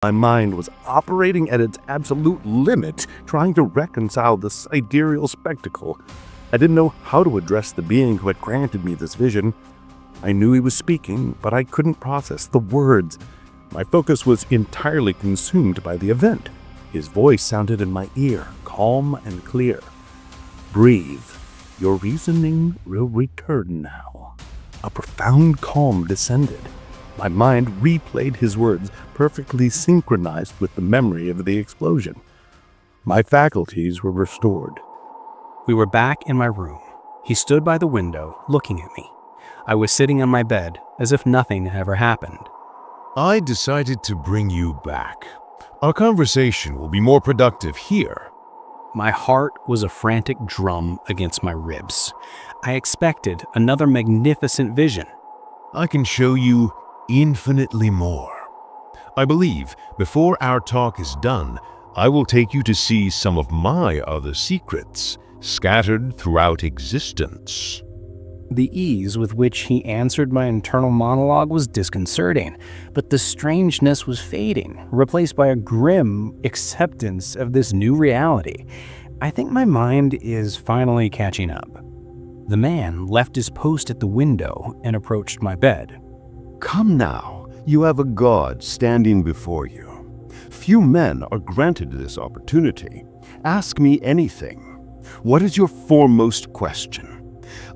My mind was operating at its absolute limit, trying to reconcile the sidereal spectacle. I didn't know how to address the being who had granted me this vision. I knew he was speaking, but I couldn't process the words. My focus was entirely consumed by the event. His voice sounded in my ear, calm and clear. "Breathe. Your reasoning will return now." A profound calm descended. My mind replayed his words, perfectly synchronized with the memory of the explosion. My faculties were restored. We were back in my room. He stood by the window, looking at me. I was sitting on my bed, as if nothing had ever happened. I decided to bring you back. Our conversation will be more productive here. My heart was a frantic drum against my ribs. I expected another magnificent vision. I can show you infinitely more. I believe before our talk is done, I will take you to see some of my other secrets scattered throughout existence. The ease with which he answered my internal monologue was disconcerting, but the strangeness was fading, replaced by a grim acceptance of this new reality. I think my mind is finally catching up. The man left his post at the window and approached my bed. "Come now, you have a god standing before you. Few men are granted this opportunity. Ask me anything. What is your foremost question?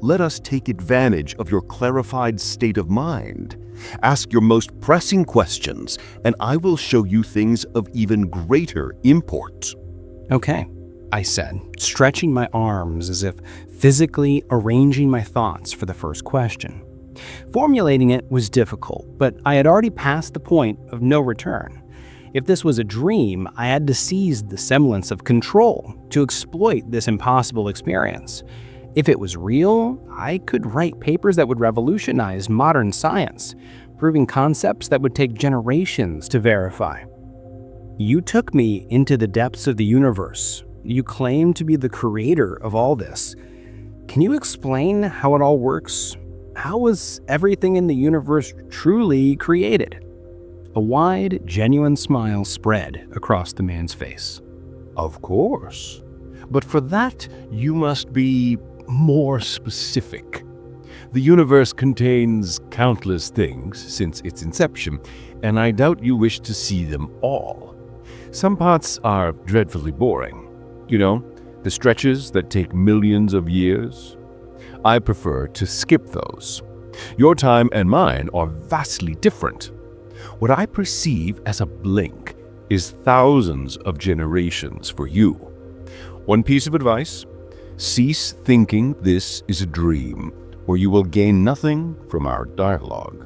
Let us take advantage of your clarified state of mind. Ask your most pressing questions, and I will show you things of even greater import." "Okay," I said, stretching my arms as if physically arranging my thoughts for the first question. Formulating it was difficult, but I had already passed the point of no return. If this was a dream, I had to seize the semblance of control to exploit this impossible experience. If it was real, I could write papers that would revolutionize modern science, proving concepts that would take generations to verify. "You took me into the depths of the universe. You claim to be the creator of all this. Can you explain how it all works? How was everything in the universe truly created?" A wide, genuine smile spread across the man's face. "Of course. But for that, you must be more specific. The universe contains countless things since its inception, and I doubt you wish to see them all. Some parts are dreadfully boring. You know, the stretches that take millions of years. I prefer to skip those. Your time and mine are vastly different. What I perceive as a blink is thousands of generations for you. One piece of advice: cease thinking this is a dream, or you will gain nothing from our dialogue."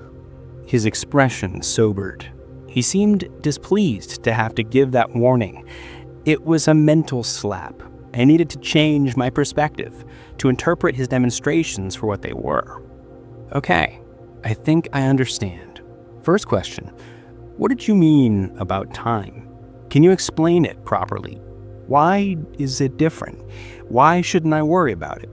His expression sobered. He seemed displeased to have to give that warning. It was a mental slap. I needed to change my perspective, to interpret his demonstrations for what they were. "Okay, I think I understand. First question, what did you mean about time? Can you explain it properly? Why is it different? Why shouldn't I worry about it?"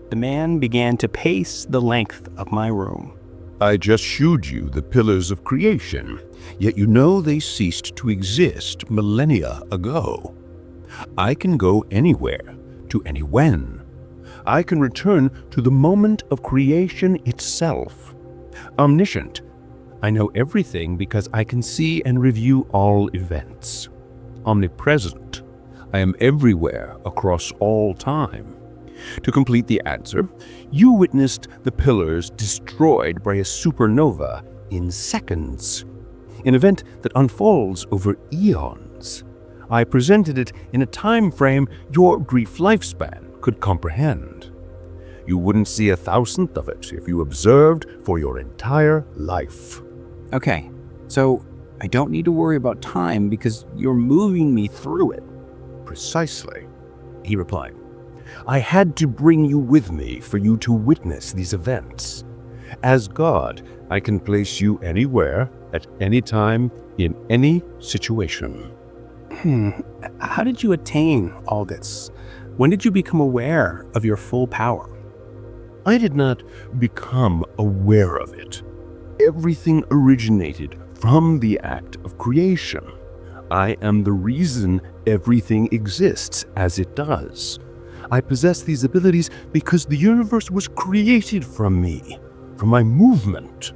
The man began to pace the length of my room. "I just showed you the pillars of creation, yet you know they ceased to exist millennia ago. I can go anywhere, to any when. I can return to the moment of creation itself. Omniscient. I know everything because I can see and review all events. Omnipresent. I am everywhere across all time. To complete the answer, you witnessed the pillars destroyed by a supernova in seconds, an event that unfolds over eons. I presented it in a time frame your brief lifespan could comprehend. You wouldn't see a thousandth of it if you observed for your entire life." "Okay, so I don't need to worry about time because you're moving me through it." "Precisely," he replied. "I had to bring you with me for you to witness these events. As God, I can place you anywhere, at any time, in any situation." How did you attain all this? When did you become aware of your full power? I did not become aware of it. Everything originated from the act of creation. I am the reason everything exists as it does. I possess these abilities because the universe was created from me, from my movement.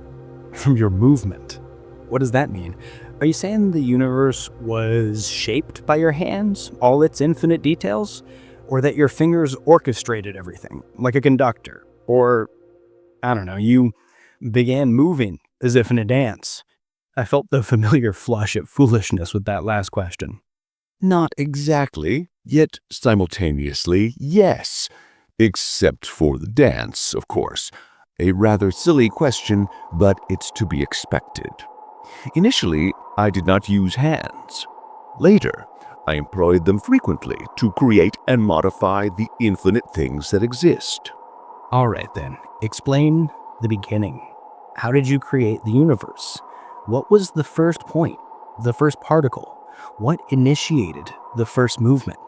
From your movement. What does that mean? Are you saying the universe was shaped by your hands, all its infinite details? Or that your fingers orchestrated everything, like a conductor? Or, I don't know, you began moving as if in a dance? I felt the familiar flush of foolishness with that last question. Not exactly, yet simultaneously, yes. Except for the dance, of course. A rather silly question, but it's to be expected. Initially, I did not use hands. Later, I employed them frequently to create and modify the infinite things that exist. All right then, explain the beginning. How did you create the universe? What was the first point, the first particle? What initiated the first movement?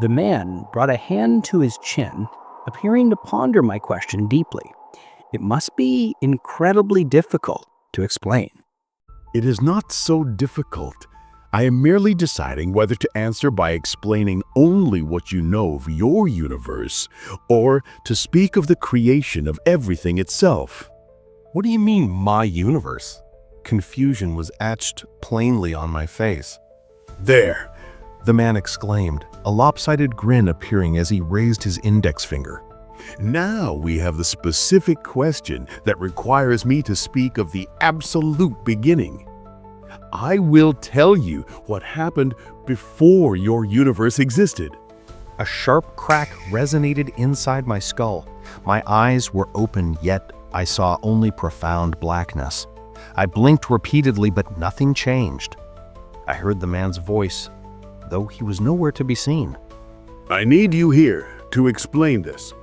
The man brought a hand to his chin, appearing to ponder my question deeply. It must be incredibly difficult to explain. It is not so difficult. I am merely deciding whether to answer by explaining only what you know of your universe, or to speak of the creation of everything itself. What do you mean, my universe? Confusion was etched plainly on my face. There, The man exclaimed, a lopsided grin appearing as he raised his index finger. now we have the specific question that requires me to speak of the absolute beginning. I will tell you what happened before your universe existed. A sharp crack resonated inside my skull. My eyes were open, yet I saw only profound blackness. I blinked repeatedly, but nothing changed. I heard the man's voice, though he was nowhere to be seen. I need you here to explain this.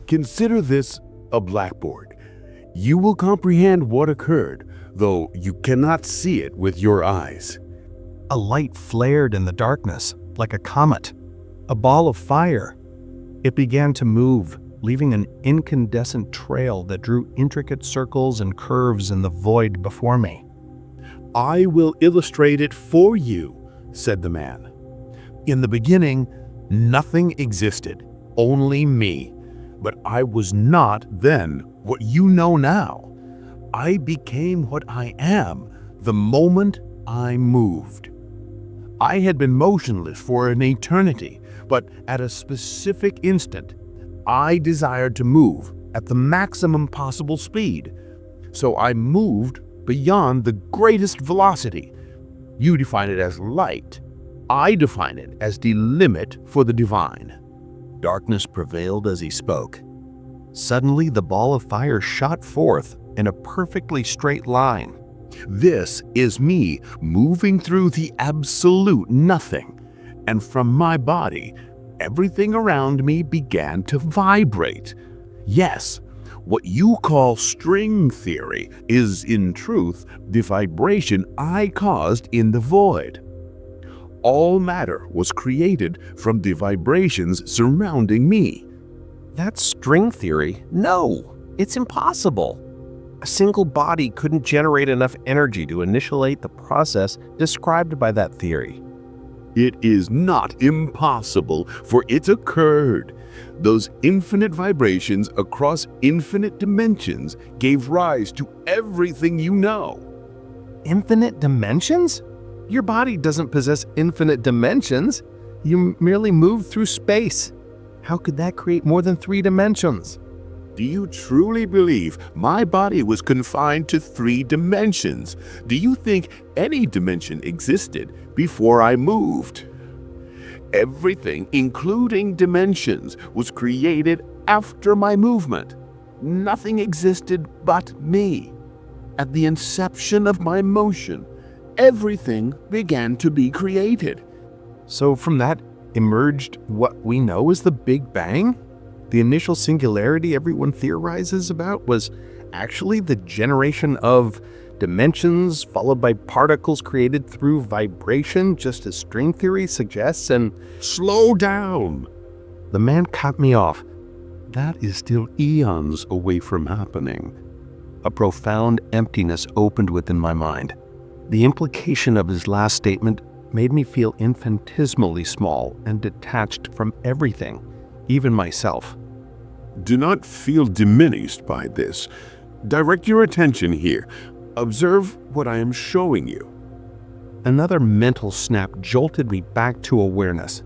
Consider this a blackboard. You will comprehend what occurred, though you cannot see it with your eyes. A light flared in the darkness, like a comet, a ball of fire. It began to move, leaving an incandescent trail that drew intricate circles and curves in the void before me. I will illustrate it for you, said the man. In the beginning, nothing existed, only me. But I was not then what you know now. I became what I am the moment I moved. I had been motionless for an eternity, but at a specific instant, I desired to move at the maximum possible speed. So I moved beyond the greatest velocity. You define it as light. I define it as the limit for the divine. Darkness prevailed as he spoke. Suddenly, the ball of fire shot forth in a perfectly straight line. This is me moving through the absolute nothing. And from my body, everything around me began to vibrate. Yes, what you call string theory is, in truth, the vibration I caused in the void. All matter was created from the vibrations surrounding me. That's string theory? No, it's impossible. A single body couldn't generate enough energy to initiate the process described by that theory. It is not impossible, for it occurred. Those infinite vibrations across infinite dimensions gave rise to everything you know. Infinite dimensions? Your body doesn't possess infinite dimensions. You merely move through space. How could that create more than 3 dimensions? Do you truly believe my body was confined to 3 dimensions? Do you think any dimension existed before I moved? Everything, including dimensions, was created after my movement. Nothing existed but me. At the inception of my motion, everything began to be created. So from that emerged what we know as the Big Bang? The initial singularity everyone theorizes about was actually the generation of dimensions followed by particles created through vibration, just as string theory suggests, and Slow down! the man cut me off. That is still eons away from happening. A profound emptiness opened within my mind. The implication of his last statement made me feel infinitesimally small and detached from everything, even myself. Do not feel diminished by this. Direct your attention here. Observe what I am showing you. Another mental snap jolted me back to awareness.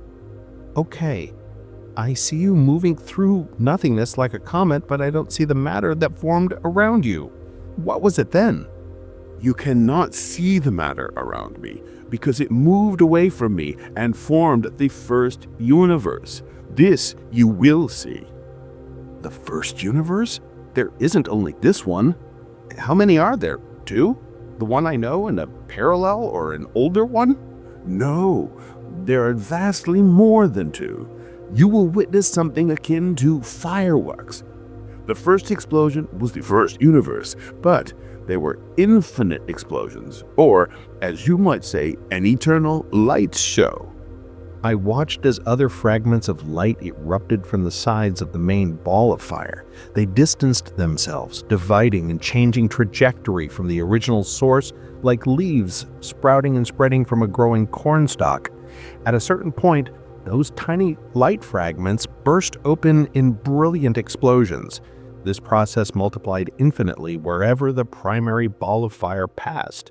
Okay, I see you moving through nothingness like a comet, but I don't see the matter that formed around you. What was it then? You cannot see the matter around me because it moved away from me and formed the first universe. This you will see. The first universe? There isn't only this one. How many are there? 2? The one I know and a parallel or an older one? No, there are vastly more than 2. You will witness something akin to fireworks. The first explosion was the first universe, but there were infinite explosions, or, as you might say, an eternal light show. I watched as other fragments of light erupted from the sides of the main ball of fire. They distanced themselves, dividing and changing trajectory from the original source like leaves sprouting and spreading from a growing cornstalk. At a certain point, those tiny light fragments burst open in brilliant explosions. This process multiplied infinitely wherever the primary ball of fire passed.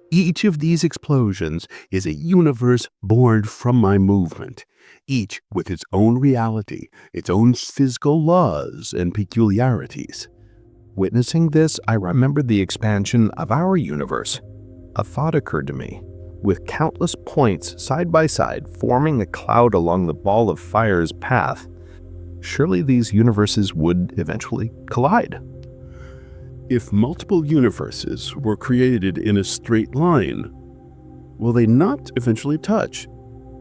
Each of these explosions is a universe born from my movement, each with its own reality, its own physical laws and peculiarities. Witnessing this, I remembered the expansion of our universe. A thought occurred to me. With countless points side by side forming a cloud along the ball of fire's path, surely these universes would eventually collide. If multiple universes were created in a straight line, will they not eventually touch?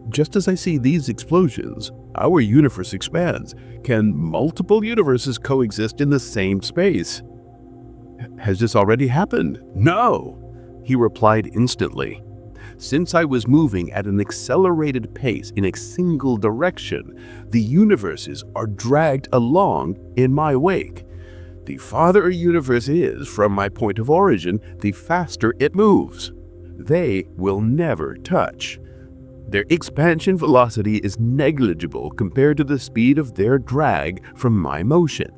Just as I see these explosions, our universe expands. Can multiple universes coexist in the same space? Has this already happened? No, he replied instantly. Since I was moving at an accelerated pace in a single direction, the universes are dragged along in my wake. The farther a universe is from my point of origin, the faster it moves. They will never touch. Their expansion velocity is negligible compared to the speed of their drag from my motion.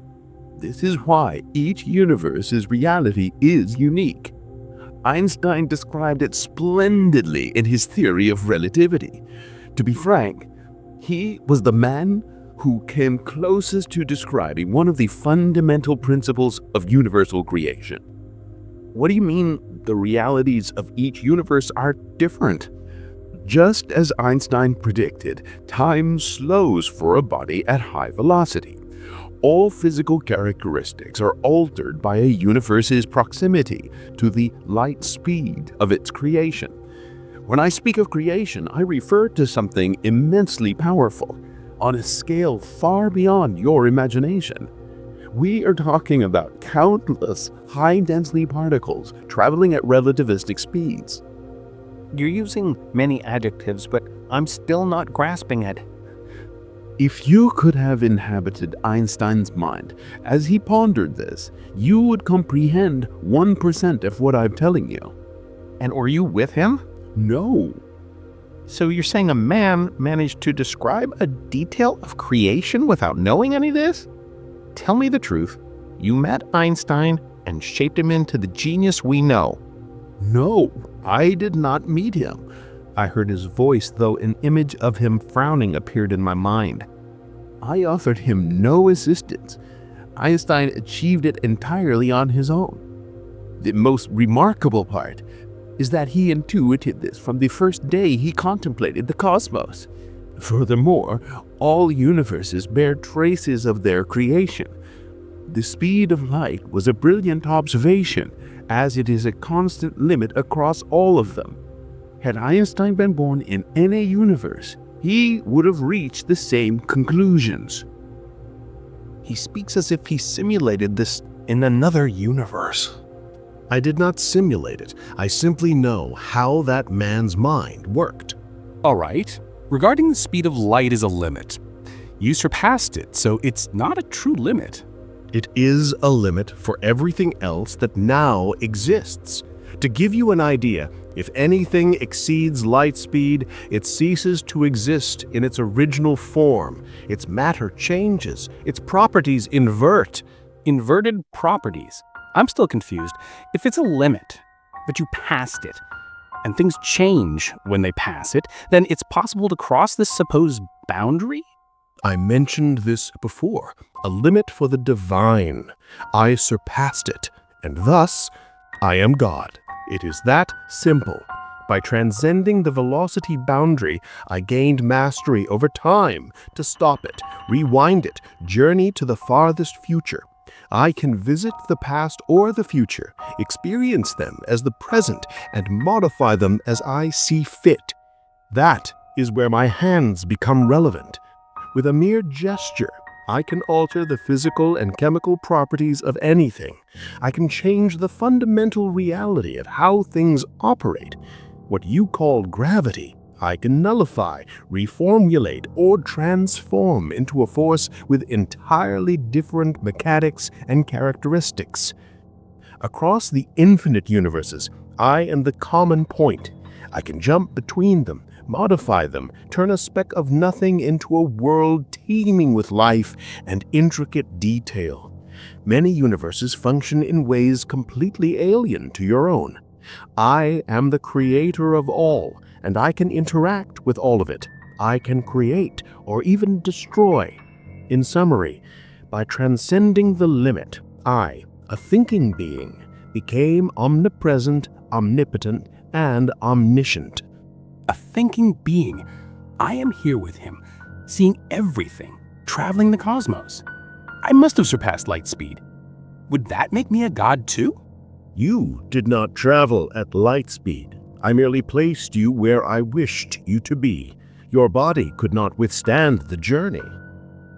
This is why each universe's reality is unique. Einstein described it splendidly in his theory of relativity. To be frank, he was the man who came closest to describing one of the fundamental principles of universal creation. What do you mean the realities of each universe are different? Just as Einstein predicted, time slows for a body at high velocity. All physical characteristics are altered by a universe's proximity to the light speed of its creation. When I speak of creation, I refer to something immensely powerful, on a scale far beyond your imagination. We are talking about countless high-density particles traveling at relativistic speeds. You're using many adjectives, but I'm still not grasping it. If you could have inhabited Einstein's mind as he pondered this, you would comprehend 1% of what I'm telling you. And were you with him? No. So you're saying a man managed to describe a detail of creation without knowing any of this? Tell me the truth. You met Einstein and shaped him into the genius we know. No, I did not meet him. I heard his voice, though an image of him frowning appeared in my mind. I offered him no assistance. Einstein achieved it entirely on his own. The most remarkable part is that he intuited this from the first day he contemplated the cosmos. Furthermore, all universes bear traces of their creation. The speed of light was a brilliant observation, as it is a constant limit across all of them. Had Einstein been born in any universe, he would have reached the same conclusions. He speaks as if he simulated this in another universe. I did not simulate it. I simply know how that man's mind worked. All right. Regarding the speed of light is a limit. You surpassed it, so it's not a true limit. It is a limit for everything else that now exists. To give you an idea, if anything exceeds light speed, it ceases to exist in its original form. Its matter changes. Its properties invert. Inverted properties. I'm still confused. If it's a limit, but you passed it, and things change when they pass it, then it's possible to cross this supposed boundary? I mentioned this before, a limit for the divine. I surpassed it, and thus I am God. It is that simple. By transcending the velocity boundary, I gained mastery over time to stop it, rewind it, journey to the farthest future. I can visit the past or the future, experience them as the present, and modify them as I see fit. That is where my hands become relevant. With a mere gesture, I can alter the physical and chemical properties of anything. I can change the fundamental reality of how things operate. What you call gravity, I can nullify, reformulate, or transform into a force with entirely different mechanics and characteristics. Across the infinite universes, I am the common point. I can jump between them, modify them, turn a speck of nothing into a world teeming with life and intricate detail. Many universes function in ways completely alien to your own. I am the creator of all, and I can interact with all of it. I can create or even destroy. In summary, by transcending the limit, I, a thinking being, became omnipresent, omnipotent, and omniscient. A thinking being. I am here with him, seeing everything, traveling the cosmos. I must have surpassed light speed. Would that make me a god too? You did not travel at light speed. I merely placed you where I wished you to be. Your body could not withstand the journey.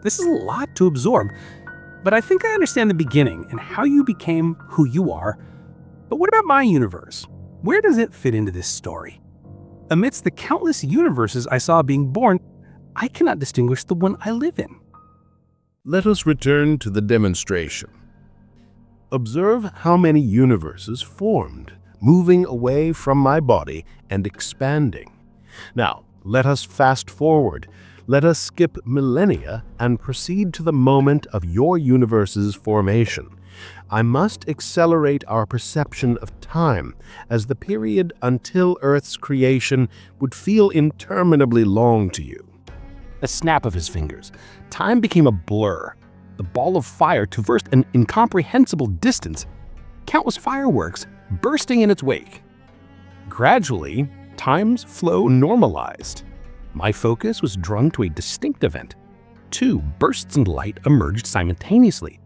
This is a lot to absorb, but I think I understand the beginning and how you became who you are. But what about my universe? Where does it fit into this story? Amidst the countless universes I saw being born, I cannot distinguish the one I live in. Let us return to the demonstration. Observe how many universes formed, moving away from my body and expanding. Now, let us fast forward. Let us skip millennia and proceed to the moment of your universe's formation. I must accelerate our perception of time, as the period until Earth's creation would feel interminably long to you. A snap of his fingers. Time became a blur. The ball of fire traversed an incomprehensible distance, countless fireworks bursting in its wake. Gradually, time's flow normalized. My focus was drawn to a distinct event. Two bursts of light emerged simultaneously,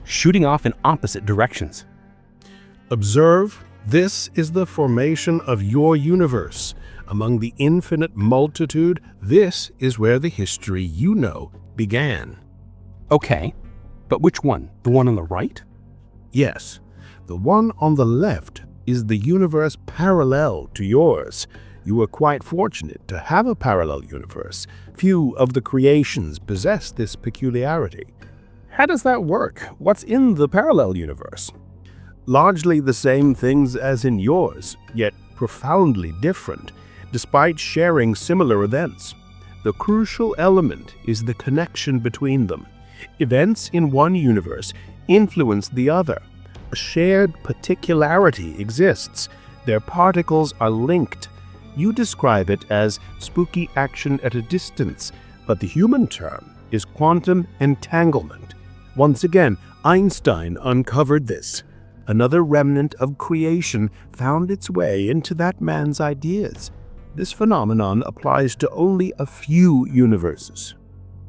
shooting off in opposite directions. Observe, this is the formation of your universe. Among the infinite multitude, this is where the history you know began. Okay, but which one? The one on the right? Yes, the one on the left is the universe parallel to yours. You were quite fortunate to have a parallel universe. Few of the creations possess this peculiarity. How does that work? What's in the parallel universe? Largely the same things as in yours, yet profoundly different, despite sharing similar events. The crucial element is the connection between them. Events in one universe influence the other. A shared particularity exists. Their particles are linked. You describe it as spooky action at a distance, but the human term is quantum entanglement. Once again, Einstein uncovered this. Another remnant of creation found its way into that man's ideas. This phenomenon applies to only a few universes.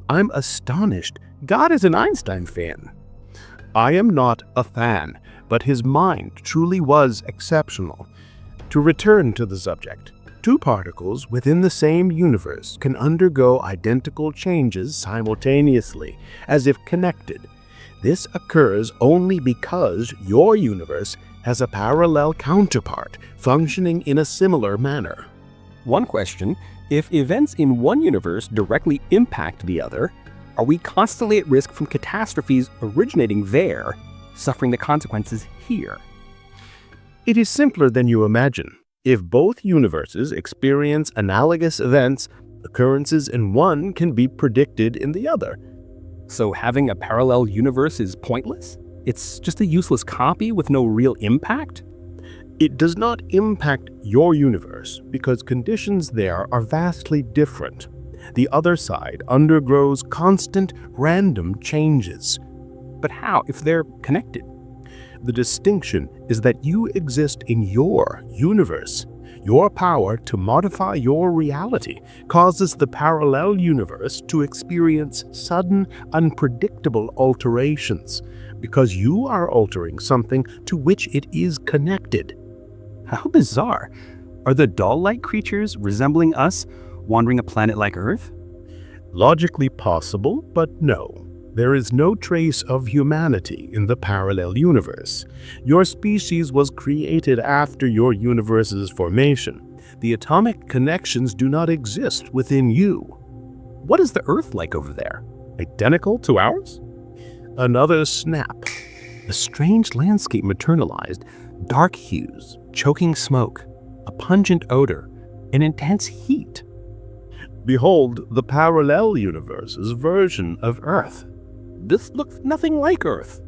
I'm astonished. God is an Einstein fan. I am not a fan, but his mind truly was exceptional. To return to the subject, two particles within the same universe can undergo identical changes simultaneously, as if connected. This occurs only because your universe has a parallel counterpart functioning in a similar manner. One question, if events in one universe directly impact the other, are we constantly at risk from catastrophes originating there, suffering the consequences here? It is simpler than you imagine. If both universes experience analogous events, occurrences in one can be predicted in the other. So having a parallel universe is pointless? It's just a useless copy with no real impact? It does not impact your universe because conditions there are vastly different. The other side undergoes constant random changes. But how if they're connected? The distinction is that you exist in your universe. Your power to modify your reality causes the parallel universe to experience sudden, unpredictable alterations because you are altering something to which it is connected. How bizarre. Are the doll-like creatures resembling us wandering a planet like Earth? Logically possible, but no. There is no trace of humanity in the parallel universe. Your species was created after your universe's formation. The atomic connections do not exist within you. What is the Earth like over there? Identical to ours? Another snap. A strange landscape materialized, dark hues, choking smoke, a pungent odor, an intense heat. Behold the parallel universe's version of Earth. This looks nothing like Earth.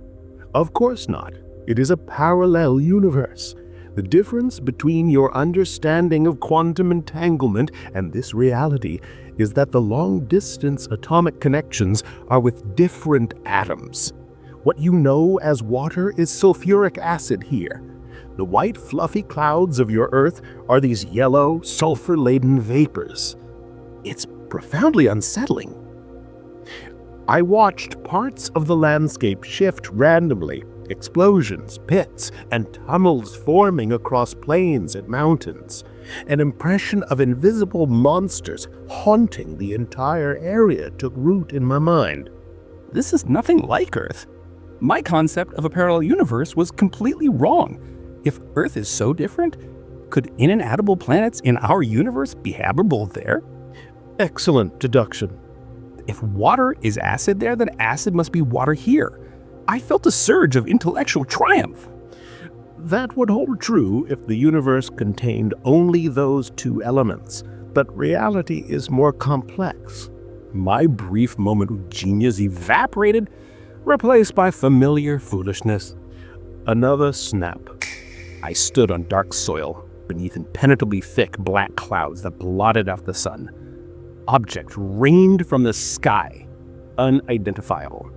Of course not. It is a parallel universe. The difference between your understanding of quantum entanglement and this reality is that the long-distance atomic connections are with different atoms. What you know as water is sulfuric acid here. The white fluffy clouds of your Earth are these yellow, sulfur-laden vapors. It's profoundly unsettling. I watched parts of the landscape shift randomly, explosions, pits, and tunnels forming across plains and mountains. An impression of invisible monsters haunting the entire area took root in my mind. This is nothing like Earth. My concept of a parallel universe was completely wrong. If Earth is so different, could inhabitable planets in our universe be habitable there? Excellent deduction. If water is acid there, then acid must be water here. I felt a surge of intellectual triumph. That would hold true if the universe contained only those two elements, but reality is more complex. My brief moment of genius evaporated, replaced by familiar foolishness. Another snap. I stood on dark soil, beneath impenetrably thick black clouds that blotted out the sun. Objects rained from the sky, unidentifiable.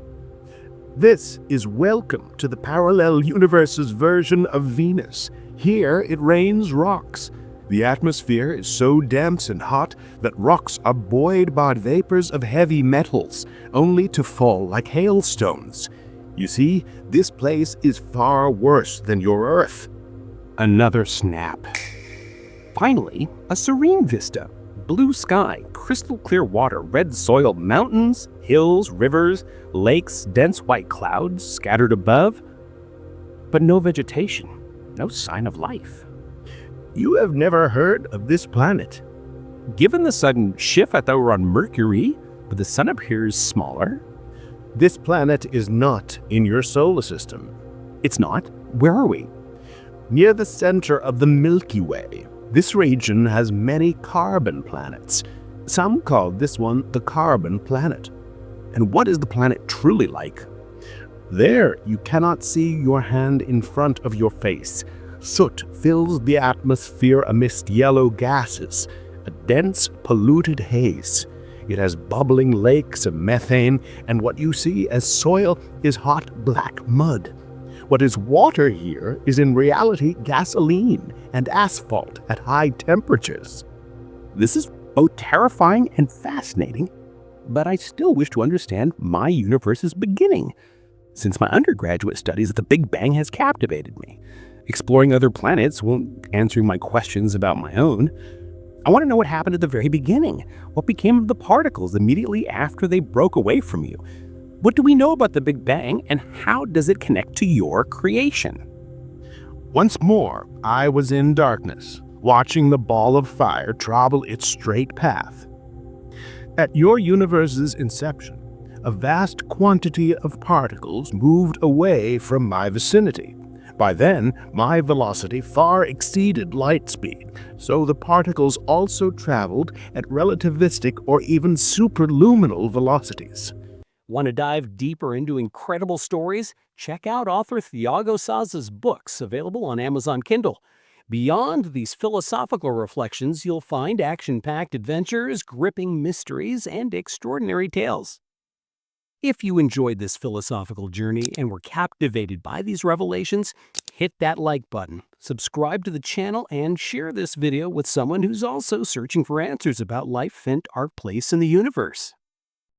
This is welcome to the parallel universe's version of Venus. Here it rains rocks. The atmosphere is so dense and hot that rocks are buoyed by vapors of heavy metals, only to fall like hailstones. You see, this place is far worse than your Earth. Another snap. Finally, a serene vista. Blue sky, crystal clear water, red soil, mountains, hills, rivers, lakes, dense white clouds scattered above, but no vegetation, no sign of life. You have never heard of this planet? Given the sudden shift, I thought we were on Mercury, but the sun appears smaller. This planet is not in your solar system. It's not? Where are we? Near the center of the Milky Way. This region has many carbon planets. Some call this one the carbon planet. And what is the planet truly like? There you cannot see your hand in front of your face. Soot fills the atmosphere amidst yellow gases, a dense, polluted haze. It has bubbling lakes of methane, and what you see as soil is hot black mud. What is water here is in reality gasoline and asphalt at high temperatures. This is both terrifying and fascinating, but I still wish to understand my universe's beginning, since my undergraduate studies at the Big Bang has captivated me. Exploring other planets won't answer my questions about my own. I want to know what happened at the very beginning. What became of the particles immediately after they broke away from you? What do we know about the Big Bang, and how does it connect to your creation? Once more, I was in darkness, watching the ball of fire travel its straight path. At your universe's inception, a vast quantity of particles moved away from my vicinity. By then, my velocity far exceeded light speed, so the particles also traveled at relativistic or even superluminal velocities. Want to dive deeper into incredible stories? Check out author Thiago Saza's books, available on Amazon Kindle. Beyond these philosophical reflections, you'll find action-packed adventures, gripping mysteries, and extraordinary tales. If you enjoyed this philosophical journey and were captivated by these revelations, hit that like button, subscribe to the channel, and share this video with someone who's also searching for answers about life and our place in the universe.